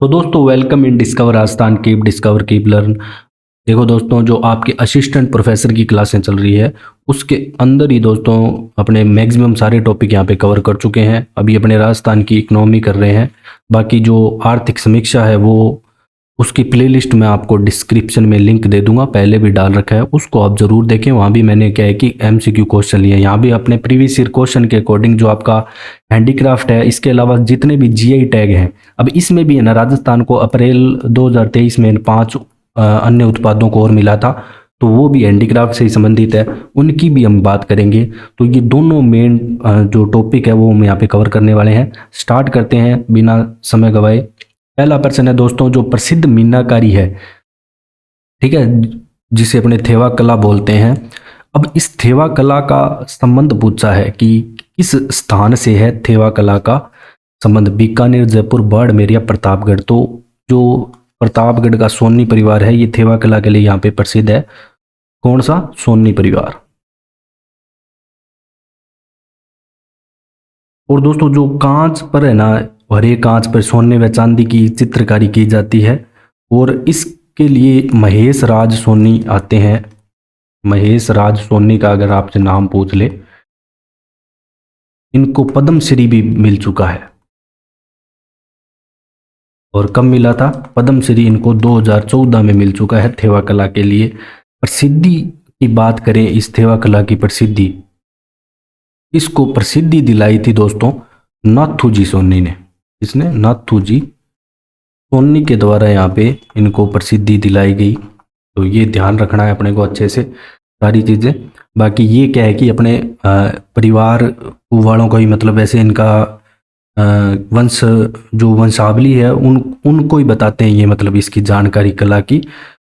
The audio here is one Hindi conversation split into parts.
तो दोस्तों वेलकम इन डिस्कवर आस्थान कीप डिस्कवर कीप लर्न। देखो दोस्तों, जो आपके असिस्टेंट प्रोफेसर की क्लासें चल रही है उसके अंदर ही दोस्तों अपने मैक्सिमम सारे टॉपिक यहाँ पे कवर कर चुके हैं। अभी अपने राजस्थान की इकोनॉमी कर रहे हैं। बाकी जो आर्थिक समीक्षा है वो उसकी प्लेलिस्ट मैं आपको डिस्क्रिप्शन में लिंक दे दूंगा, पहले भी डाल रखा है, उसको आप जरूर देखें। वहाँ भी मैंने क्या है कि एमसीक्यू क्वेश्चन लिए हैं। यहाँ भी अपने प्रीवियस ईयर क्वेश्चन के अकॉर्डिंग जो आपका हैंडीक्राफ्ट है, इसके अलावा जितने भी जीआई टैग हैं, अब इसमें भी है ना, राजस्थान को अप्रैल 2023 में 5 अन्य उत्पादों को और मिला था, तो वो भी हैंडीक्राफ्ट से ही संबंधित है, उनकी भी हम बात करेंगे। तो ये दोनों मेन जो टॉपिक है वो हम यहाँ पे कवर करने वाले हैं। स्टार्ट करते हैं बिना समय गवाए। पहला प्रश्न है दोस्तों, जो प्रसिद्ध मीनाकारी है, ठीक है, जिसे अपने थेवा कला बोलते हैं। अब इस थेवा कला का संबंध पूछा है कि किस स्थान से है थेवा कला का संबंध, बीकानेर, जयपुर, बाड़मेर या प्रतापगढ़। तो जो प्रतापगढ़ का सोनी परिवार है ये थेवा कला के लिए यहाँ पे प्रसिद्ध है। कौन सा? सोनी परिवार। और दोस्तों जो कांच पर है ना, हरे कांच पर सोने व चांदी की चित्रकारी की जाती है, और इसके लिए महेश राज सोनी आते हैं। महेश राज सोनी का अगर आपसे नाम पूछ ले, इनको पद्मश्री भी मिल चुका है। और कब मिला था? पद्मश्री इनको 2014 में मिल चुका है थेवा कला के लिए। प्रसिद्धि की बात करें, इस थेवा कला की प्रसिद्धि, इसको प्रसिद्धि दिलाई थी दोस्तों नाथूजी सोनी ने। इसने नाथूजी सोनी के द्वारा यहाँ पे इनको प्रसिद्धि दिलाई गई। तो ये ध्यान रखना है अपने को अच्छे से सारी चीज़ें। बाकी ये क्या है कि अपने परिवार वालों को ही, मतलब वैसे इनका वंश, जो वंशावली है उनको ही बताते हैं ये, मतलब इसकी जानकारी कला की,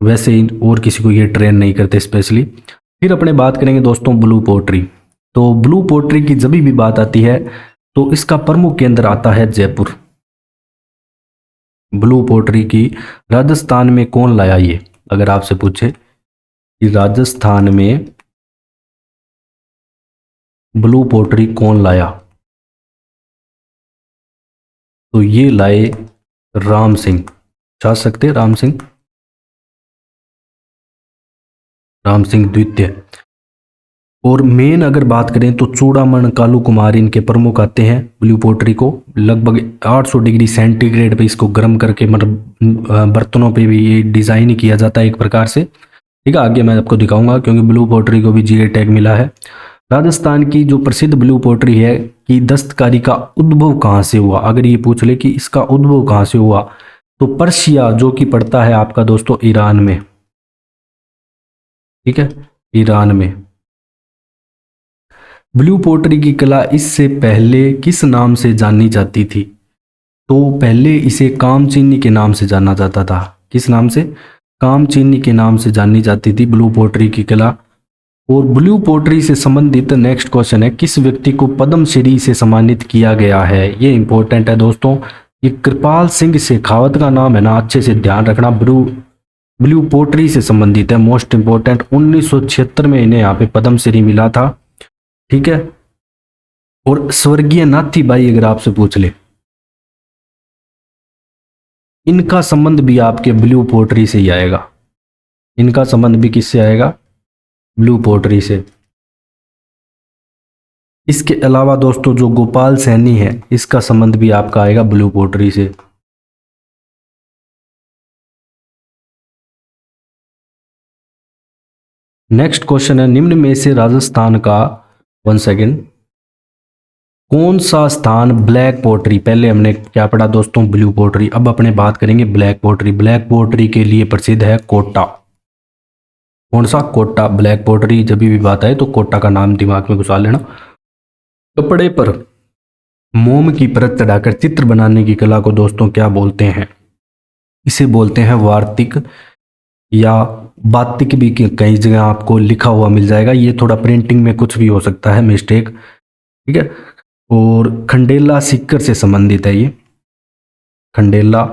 वैसे और किसी को ये ट्रेन नहीं करते स्पेशली। फिर अपने बात करेंगे दोस्तों ब्लू पोट्री। तो ब्लू पोट्री की जब भी बात आती है तो इसका प्रमुख केंद्र आता है जयपुर। ब्लू पोट्री की राजस्थान में कौन लाया, ये अगर आपसे पूछे कि राजस्थान में ब्लू पोट्री कौन लाया, तो ये लाए राम सिंह। चाह सकते राम सिंह द्वितीय। और मेन अगर बात करें तो चूड़ामण, कालू कुमार इनके प्रमुख आते हैं ब्लू पोट्री को। लगभग 800 डिग्री सेंटीग्रेड पे इसको गर्म करके, मतलब बर्तनों पे भी ये डिज़ाइन किया जाता है एक प्रकार से। ठीक है, आगे मैं आपको दिखाऊंगा, क्योंकि ब्लू पोट्री को भी जीआई टैग मिला है। राजस्थान की जो प्रसिद्ध ब्लू पोट्री है कि दस्तकारी का उद्भव कहाँ से हुआ, अगर ये पूछ ले कि इसका उद्भव कहाँ से हुआ, तो पर्शिया, जो कि पड़ता है आपका दोस्तों ईरान में। ठीक है, ईरान में। ब्लू पोट्री की कला इससे पहले किस नाम से जानी जाती थी? तो पहले इसे कामचीनी के नाम से जाना जाता था। किस नाम से? कामचीनी के नाम से जानी जाती थी ब्लू पोट्री की कला। और ब्लू पोट्री से संबंधित नेक्स्ट क्वेश्चन है, किस व्यक्ति को पद्मश्री से सम्मानित किया गया है? ये इंपॉर्टेंट है दोस्तों। ये कृपाल सिंह शेखावत का नाम है ना, अच्छे से ध्यान रखना। ब्लू पोट्री से संबंधित है, मोस्ट इंपॉर्टेंट। 1976 में इन्हें यहाँ पे पद्मश्री मिला था। ठीक है। और स्वर्गीय नाथी बाई अगर आपसे पूछ ले, इनका संबंध भी आपके ब्लू पोट्री से ही आएगा। इनका संबंध भी किससे आएगा? ब्लू पोट्री से। इसके अलावा दोस्तों जो गोपाल सैनी है, इसका संबंध भी आपका आएगा ब्लू पोट्री से। नेक्स्ट क्वेश्चन है, निम्न में से राजस्थान का, 1 सेकेंड, कौन सा स्थान ब्लैक पोट्री, पहले हमने क्या पढ़ा दोस्तों? Blue poetry. अब अपने बात करेंगे ब्लैक पोट्री। ब्लैक पोट्री के लिए प्रसिद्ध है कोटा। कौन सा? कोटा। ब्लैक पोट्री जब भी बात आए तो कोटा का नाम दिमाग में घुसा लेना। कपड़े पर मोम की परत चढ़ाकर चित्र बनाने की कला को दोस्तों क्या बोलते हैं? इसे बोलते हैं वार्तिक, या बातिक भी कई जगह आपको लिखा हुआ मिल जाएगा। ये थोड़ा प्रिंटिंग में कुछ भी हो सकता है मिस्टेक। ठीक है। और खंडेला सीकर से संबंधित है ये। खंडेला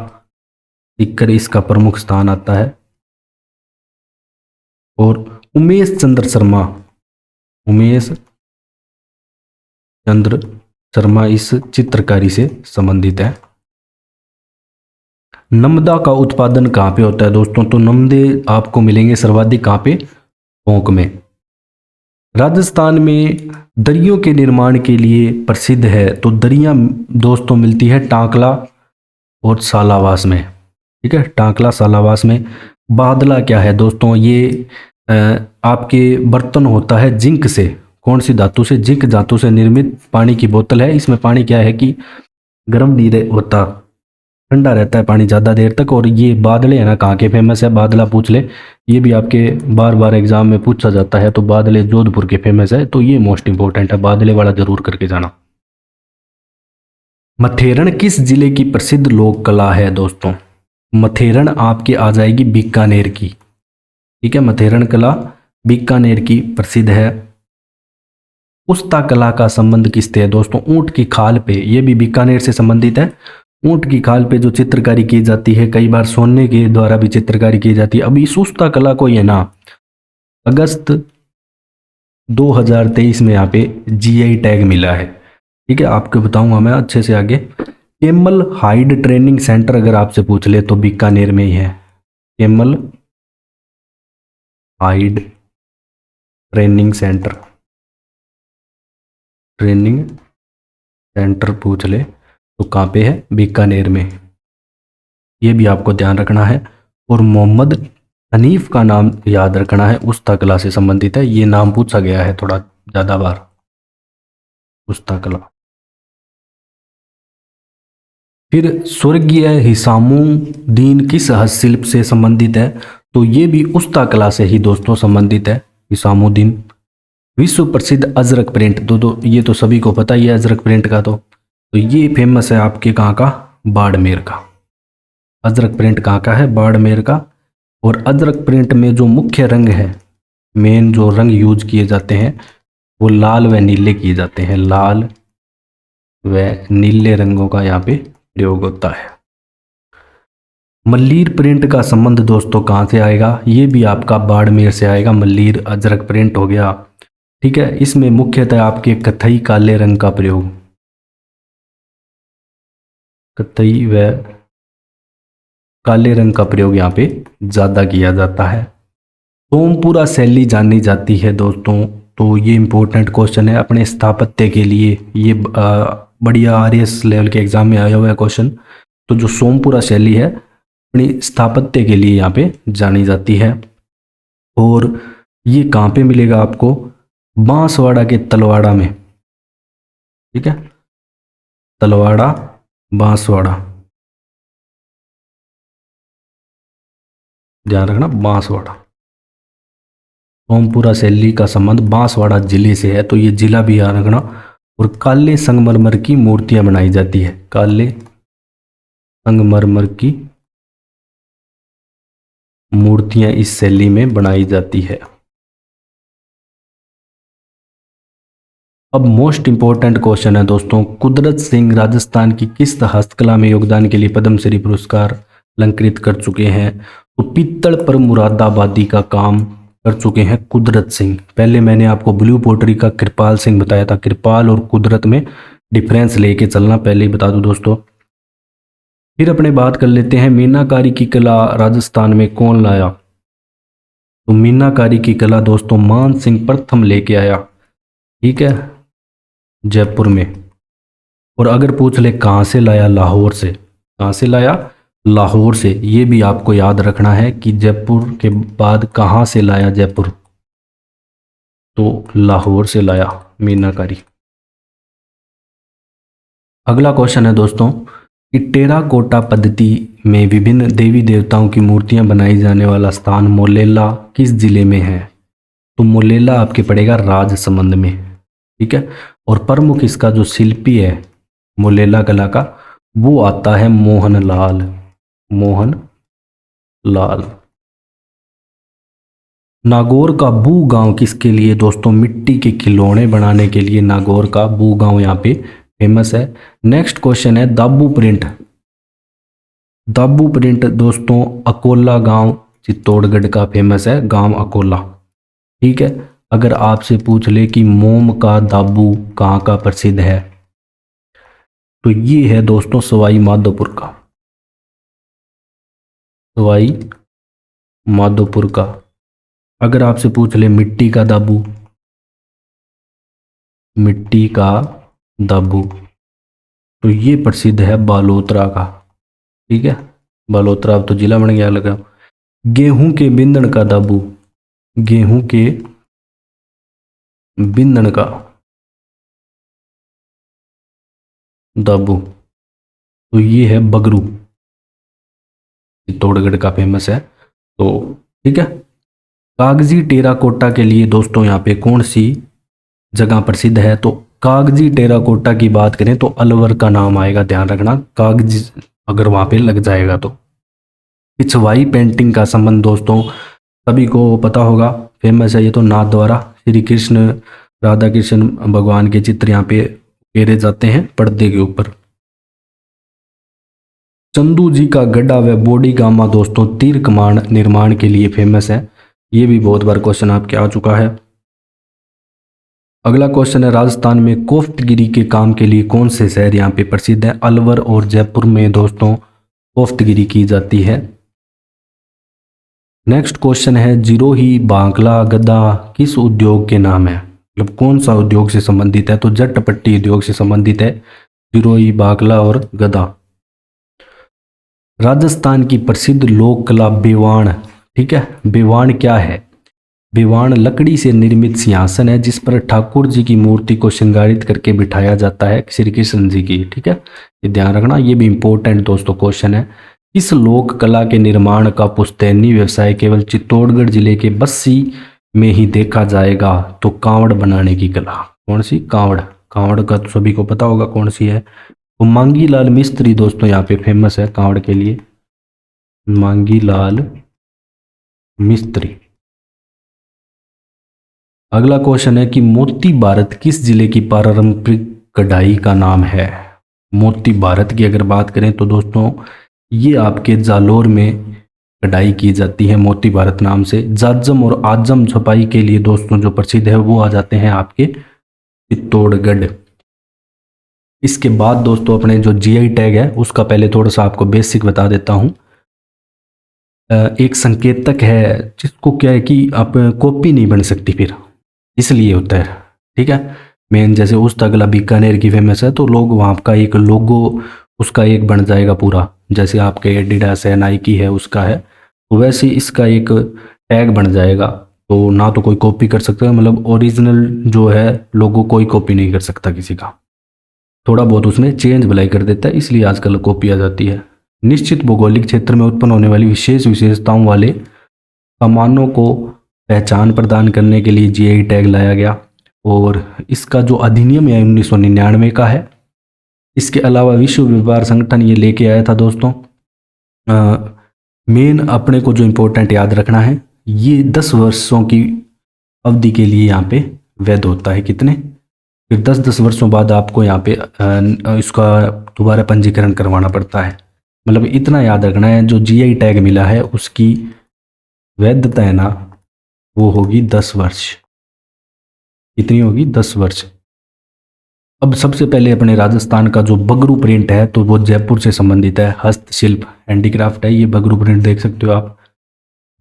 सीकर इसका प्रमुख स्थान आता है। और उमेश चंद्र शर्मा, उमेश चंद्र शर्मा इस चित्रकारी से संबंधित है। नमदा का उत्पादन कहाँ पे होता है दोस्तों? तो नमदे आपको मिलेंगे सर्वाधिक कहाँ पे? टोंक में। राजस्थान में दरियों के निर्माण के लिए प्रसिद्ध है, तो दरियां दोस्तों मिलती है टांकला और सालावास में। ठीक है, टांकला सालावास में। बादला क्या है दोस्तों? ये अ, आपके बर्तन होता है जिंक से। कौन सी धातु से? जिंक धातु से निर्मित पानी की बोतल है। इसमें पानी क्या है कि गर्म नहीं होता, ठंडा रहता है पानी ज़्यादा देर तक। और ये बादले है ना, कहाँ के फेमस है? बादला पूछ ले, ये भी आपके बार बार एग्जाम में पूछा जाता है। तो बादले जोधपुर के फेमस है, तो ये मोस्ट इंपॉर्टेंट है, बादले वाला जरूर करके जाना। मथेरन किस जिले की प्रसिद्ध लोक कला है दोस्तों? मथेरन आपकी आ जाएगी बीकानेर की। ठीक है, मथेरन कला बीकानेर की प्रसिद्ध है। उस्ता कला का संबंध किससे है दोस्तों? ऊंट की खाल पे, ये भी बीकानेर से संबंधित है। ऊंट की खाल पे जो चित्रकारी की जाती है, कई बार सोने के द्वारा भी चित्रकारी की जाती है। अभी इस उस्ता कला को ये ना अगस्त 2023 में यहाँ पे जीआई टैग मिला है। ठीक है, आपको बताऊंगा मैं अच्छे से आगे। केमल हाइड ट्रेनिंग सेंटर अगर आपसे पूछ ले तो बीकानेर में ही है। Camel hide training centre, training centre पूछ ले तो कहाँ पे है? बीकानेर में। ये भी आपको ध्यान रखना है। और मोहम्मद हनीफ का नाम याद रखना है, उस्ता कला से संबंधित है। ये नाम पूछा गया है थोड़ा ज़्यादा बार, उस्ता कला। फिर स्वर्गीय हिसामुद्दीन किस हस्तशिल्प से संबंधित है? तो ये भी उस्ता कला से ही दोस्तों संबंधित है, हिसामुद्दीन। विश्व प्रसिद्ध अजरक प्रिंट, दो ये तो सभी को पता ही है अजरक प्रिंट का। तो ये फेमस है आपके कहाँ का? बाड़मेर का। अजरक प्रिंट कहाँ का है? बाड़मेर का। और अजरक प्रिंट में जो मुख्य रंग है, मेन जो रंग यूज किए जाते हैं वो लाल व नीले किए जाते हैं। लाल व नीले रंगों का यहाँ पे प्रयोग होता है। मल्लीर प्रिंट का संबंध दोस्तों कहाँ से आएगा? ये भी आपका बाड़मेर से आएगा। मल्लीर अजरक प्रिंट हो गया। ठीक है, इसमें मुख्यतः आपके कथई काले रंग का प्रयोग, कथई व काले रंग का प्रयोग यहाँ पे ज़्यादा किया जाता है। सोमपुरा शैली जानी जाती है दोस्तों, तो ये इंपॉर्टेंट क्वेश्चन है अपने स्थापत्य के लिए। ये बढ़िया आरएस लेवल के एग्जाम में आया हुआ है क्वेश्चन। तो जो सोमपुरा शैली है अपनी स्थापत्य के लिए यहाँ पे जानी जाती है। और ये कहाँ पे मिलेगा आपको? बांसवाड़ा के तलवाड़ा में। ठीक है, तलवाड़ा, बांसवाड़ा, ध्यान रखना, बांसवाड़ा। सोमपुरा शैली का संबंध बांसवाड़ा जिले से है, तो ये जिला भी याद रखना। और काले संगमरमर की मूर्तियां बनाई जाती है। काले संगमरमर की मूर्तियां इस शैली में बनाई जाती है। अब मोस्ट इंपॉर्टेंट क्वेश्चन है दोस्तों, कुदरत सिंह राजस्थान की किस हस्तकला में योगदान के लिए पद्मश्री पुरस्कार अलंकृत कर चुके हैं? तो पीतल पर मुरादाबादी का काम कर चुके हैं कुदरत सिंह। पहले मैंने आपको ब्लू पोटरी का कृपाल सिंह बताया था। कृपाल और कुदरत में डिफरेंस लेके चलना, पहले ही बता दूं दोस्तों। फिर अपने बात कर लेते हैं, मीनाकारी की कला राजस्थान में कौन लाया? तो मीनाकारी की कला दोस्तों मान सिंह प्रथम लेके आया। ठीक है, जयपुर में। और अगर पूछ ले कहाँ से लाया? लाहौर से। कहाँ से लाया? लाहौर से। ये भी आपको याद रखना है कि जयपुर के बाद कहाँ से लाया जयपुर? तो लाहौर से लाया मीनाकारी। अगला क्वेश्चन है दोस्तों कि टेराकोटा पद्धति में विभिन्न देवी देवताओं की मूर्तियां बनाई जाने वाला स्थान मोलेला किस जिले में है? तो मोलेला आपके पड़ेगा राजसमंद में। ठीक है, और प्रमुख इसका जो शिल्पी है मोलेला कला का, वो आता है मोहनलाल। मोहनलाल। नागौर का बू गांव किसके लिए दोस्तों? मिट्टी के खिलौने बनाने के लिए नागौर का बू गांव यहाँ पे फेमस है। नेक्स्ट क्वेश्चन है दाबू प्रिंट। दाबू प्रिंट दोस्तों अकोला गांव चित्तौड़गढ़ का फेमस है, गांव अकोला। ठीक है, अगर आपसे पूछ ले कि मोम का दाबू कहाँ का प्रसिद्ध है, तो ये है दोस्तों सवाई माधोपुर का। सवाई माधोपुर का। अगर आपसे पूछ ले मिट्टी का दाबू, मिट्टी का दाबू, तो ये प्रसिद्ध है बालोतरा का। ठीक है, बालोतरा अब तो जिला बन गया लगा। गेहूं के बिंदण का दाबू, गेहूं के बिंदण का दाबू, तो ये है बगरू, चित्तौड़गढ़ का फेमस है। तो ठीक है, कागजी टेराकोटा के लिए दोस्तों यहाँ पे कौन सी जगह प्रसिद्ध है? तो कागजी टेराकोटा की बात करें तो अलवर का नाम आएगा, ध्यान रखना, कागजी अगर वहां पे लग जाएगा तो। पिछवाई पेंटिंग का संबंध दोस्तों सभी को पता होगा, फेमस है ये तो, नाथ द्वारा श्री कृष्ण राधा कृष्ण भगवान के चित्र यहाँ पे उकेरे जाते हैं पर्दे के ऊपर। चंदू जी का गड्ढा व बॉडी गामा दोस्तों तीर कमान निर्माण के लिए फेमस है। ये भी बहुत बार क्वेश्चन आपके आ चुका है। अगला क्वेश्चन है, राजस्थान में कोफ्तगिरी के काम के लिए कौन से शहर यहाँ पे प्रसिद्ध है? अलवर और जयपुर में दोस्तों कोफ्तगिरी की जाती है। नेक्स्ट क्वेश्चन है, जिरोही बांकला गदा किस उद्योग के नाम है? मतलब कौन सा उद्योग से संबंधित है? तो जटपट्टी उद्योग से संबंधित है जिरोही बांकला और गदा। राजस्थान की प्रसिद्ध लोक कला बेवाण, ठीक है, बेवाण क्या है? बेवाण लकड़ी से निर्मित सिंहासन है जिस पर ठाकुर जी की मूर्ति को श्रृंगारित करके बिठाया जाता है, श्री कृष्ण जी की। ठीक है, ये ध्यान रखना, ये भी इंपॉर्टेंट दोस्तों क्वेश्चन है। इस लोक कला के निर्माण का पुश्तैनी व्यवसाय केवल चित्तौड़गढ़ जिले के बस्सी में ही देखा जाएगा। तो कांवड़ बनाने की कला, कौन सी? कांवड़। कांवड़ का तो सभी को पता होगा कौन सी है। तो मांगी लाल मिस्त्री दोस्तों यहाँ पे फेमस है कांवड़ के लिए, मांगी लाल मिस्त्री। अगला क्वेश्चन है कि मोती भारत किस जिले की पारंपरिक कढ़ाई का नाम है? मोती भारत की अगर बात करें तो दोस्तों ये आपके जालोर में कढ़ाई की जाती है मोती भारत नाम से। जाजम और आजम छपाई के लिए दोस्तों जो प्रसिद्ध है वो आ जाते हैं आपके चित्तौड़गढ़। इसके बाद दोस्तों अपने जो जीआई टैग है उसका पहले थोड़ा सा आपको बेसिक बता देता हूँ। एक संकेतक है जिसको क्या है कि आप कॉपी नहीं बन सकती फिर, इसलिए होता है। ठीक है, मेन जैसे उस तगला बीकानेर की फेमस है तो लोग वहाँ का एक लोगो उसका एक बन जाएगा पूरा, जैसे आपके एडिडास है, नाइकी है, उसका है, तो वैसे इसका एक टैग बन जाएगा। तो ना तो कोई कॉपी कर सकता है, मतलब ओरिजिनल जो है लोगो कोई कॉपी नहीं कर सकता किसी का, थोड़ा बहुत उसमें चेंज भलाई कर देता है, इसलिए आजकल कॉपी आ जाती है। निश्चित भौगोलिक क्षेत्र में उत्पन्न होने वाली विशेष विशेषताओं वाले सामानों को पहचान प्रदान करने के लिए जीआई टैग लाया गया और इसका जो अधिनियम है 1999 का है। इसके अलावा विश्व व्यापार संगठन ये लेके आया था दोस्तों। मेन अपने को जो इम्पोर्टेंट याद रखना है, ये 10 वर्षों की अवधि के लिए यहाँ पे वैध होता है। कितने? फिर 10-10 वर्षों बाद आपको यहाँ पे इसका दोबारा पंजीकरण करवाना पड़ता है। मतलब इतना याद रखना है, जो जीआई टैग मिला है उसकी वैधता है ना वो होगी 10 वर्ष। कितनी होगी? 10 वर्ष। अब सबसे पहले अपने राजस्थान का जो बगरू प्रिंट है तो वो जयपुर से संबंधित है, हस्तशिल्प हैंडीक्राफ्ट है ये बगरू प्रिंट, देख सकते हो आप।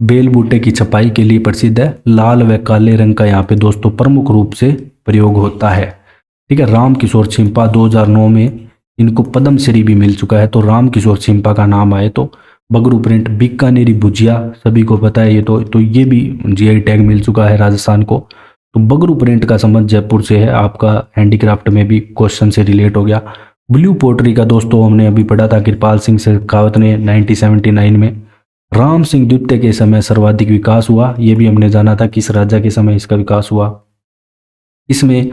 बेल बूटे की छपाई के लिए प्रसिद्ध है। लाल व काले रंग का यहाँ पे दोस्तों प्रमुख रूप से प्रयोग होता है। ठीक है, राम किशोर छिंपा 2009 में इनको पद्म श्री भी मिल चुका है। तो राम किशोर छिंपा का नाम आए तो बगरू प्रिंट। बीकानेरी भुजिया सभी को पता है ये तो ये भी जीआई टैग मिल चुका है राजस्थान को। तो बगरू प्रिंट का संबंध जयपुर से है। आपका हैंडीक्राफ्ट में भी क्वेश्चन से रिलेट हो गया। ब्लू पोट्री का दोस्तों हमने अभी पढ़ा था, कृपाल सिंह शेखावत ने 1979 में। राम सिंह द्वितीय के समय सर्वाधिक विकास हुआ, ये भी हमने जाना था किस राजा के समय इसका विकास हुआ। इसमें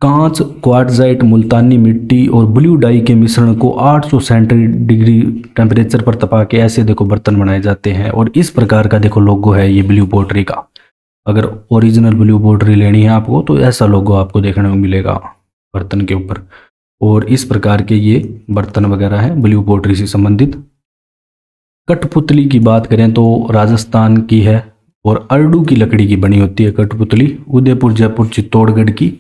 कांच, क्वार्टजाइट, मुल्तानी मिट्टी और ब्लू डाई के मिश्रण को 800 सेंटीग्रेड डिग्री टेम्परेचर पर तपा के ऐसे देखो बर्तन बनाए जाते हैं। और इस प्रकार का देखो लोगो है ये ब्लू पोट्री का। अगर ओरिजिनल ब्लू पोट्री लेनी है आपको तो ऐसा लोगो आपको देखने को मिलेगा बर्तन के ऊपर। और इस प्रकार के ये बर्तन वगैरह हैं ब्लू पोट्री से संबंधित। कठपुतली की बात करें तो राजस्थान की है और अरडू की लकड़ी की बनी होती है कठपुतली। उदयपुर, जयपुर, चित्तौड़गढ़ की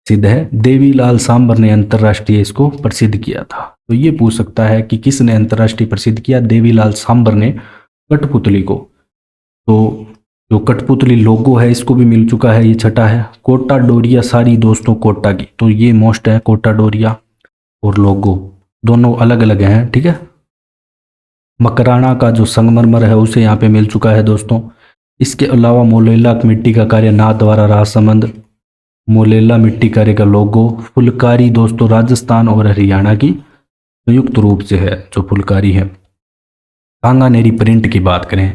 सिद्ध है। देवीलाल सांबर ने अंतर्राष्ट्रीय इसको प्रसिद्ध किया था। तो ये पूछ सकता है कि किसने अंतर्राष्ट्रीय प्रसिद्ध किया? देवीलाल सांबर ने कठपुतली को। तो जो कठपुतली लोगो है इसको भी मिल चुका है, ये छठा है। कोटा डोरिया साड़ी दोस्तों कोटा की, तो ये मोस्ट है। कोटा डोरिया और लोगो दोनों अलग अलग हैं, ठीक है। मकराना का जो संगमरमर है उसे यहाँ पे मिल चुका है दोस्तों। इसके अलावा मोलेला मिट्टी का कार्य नाथ द्वारा राजसमंद, मोलेला मिट्टी कार्य का लोगो। फुलकारी दोस्तों राजस्थान और हरियाणा की संयुक्त रूप से है जो फुलकारी है। सांगानेरी प्रिंट की बात करें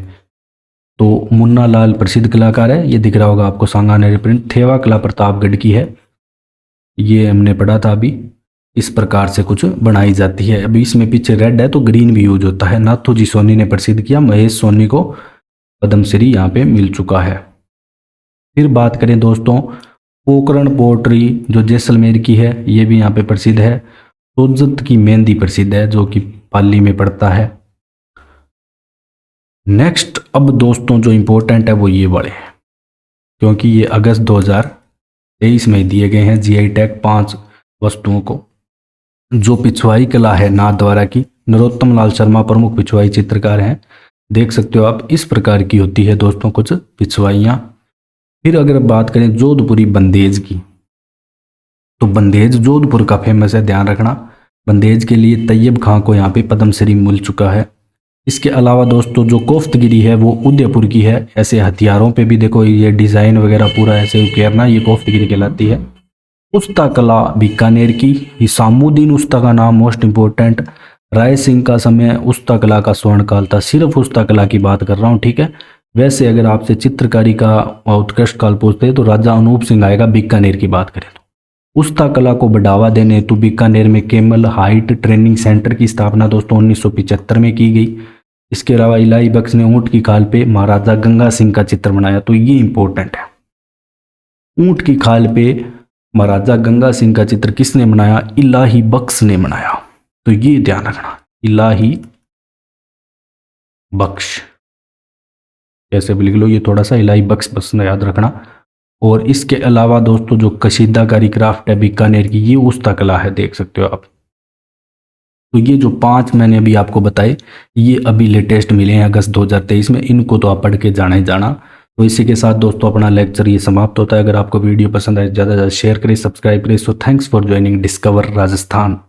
तो मुन्ना लाल प्रसिद्ध कलाकार है, ये दिख रहा होगा आपको सांगानेरी प्रिंट। थेवा कला प्रतापगढ़ की है, ये हमने पढ़ा था अभी। इस प्रकार से कुछ बनाई जाती है। अभी इसमें पीछे रेड है तो ग्रीन भी यूज होता है। नाथूजी सोनी ने प्रसिद्ध किया, महेश सोनी को पद्मश्री यहाँ पे मिल चुका है। फिर बात करें दोस्तों पोकरण पोट्री जो जैसलमेर की है, ये भी यहाँ पे प्रसिद्ध है। सोजत की मेहंदी प्रसिद्ध है जो कि पाली में पड़ता है। नेक्स्ट अब दोस्तों जो इम्पोर्टेंट है वो ये वाले हैं, क्योंकि ये अगस्त 2023 में दिए गए हैं जीआई टैग 5 वस्तुओं को। जो पिछवाई कला है नाथ द्वारा की, नरोत्तम लाल शर्मा प्रमुख पिछवाई चित्रकार हैं। देख सकते हो आप, इस प्रकार की होती है दोस्तों कुछ पिछवाइयाँ। फिर अगर बात करें जोधपुरी बंदेज की, तो बंदेज जोधपुर का फेमस है, ध्यान रखना। बंदेज के लिए तैयब खां को यहाँ पे पद्मश्री मिल चुका है। इसके अलावा दोस्तों जो कोफ्तगिरी है वो उदयपुर की है। ऐसे हथियारों पे भी देखो ये डिज़ाइन वगैरह पूरा ऐसे उकेरना, ये कोफ्तगिरी कहलाती है। उस्ता कला बीकानेर की, हिसामुद्दीन उस्ता का नाम मोस्ट इम्पोर्टेंट। राय सिंह का समय उस्ता कला का स्वर्ण काल था, सिर्फ उस्ता कला की बात कर रहा हूँ, ठीक है। वैसे अगर आपसे चित्रकारी का उत्कृष्ट काल पूछते हैं तो राजा अनूप सिंह आएगा बीकानेर की बात करें तो। उस्ता कला को बढ़ावा देने हेतु बीकानेर में केमल हाइट ट्रेनिंग सेंटर की स्थापना दोस्तों 1975 में की गई। इसके अलावा इलाही बख्श ने ऊंट की खाल पे महाराजा गंगा सिंह का चित्र बनाया, तो ये इंपॉर्टेंट है। ऊंट की खाल पे महाराजा गंगा सिंह का चित्र किसने बनाया? इलाही बख्श ने बनाया, तो ये ध्यान रखना, इलाही बख्श कैसे भी लिख लो, ये थोड़ा सा इलाही बख्श बस याद रखना। और इसके अलावा दोस्तों जो कशीदाकारी क्राफ्ट है बीकानेर की, ये उस्ता कला है, देख सकते हो आप। तो ये जो 5 मैंने अभी आपको बताए, ये अभी लेटेस्ट मिले हैं अगस्त 2023 में, इनको तो आप पढ़ के जाना ही जाना। तो इसी के साथ दोस्तों अपना लेक्चर ये समाप्त होता है। अगर आपको वीडियो पसंद आए ज़्यादा से ज़्यादा शेयर करें, सब्सक्राइब करें। So thanks for joining discover Rajasthan.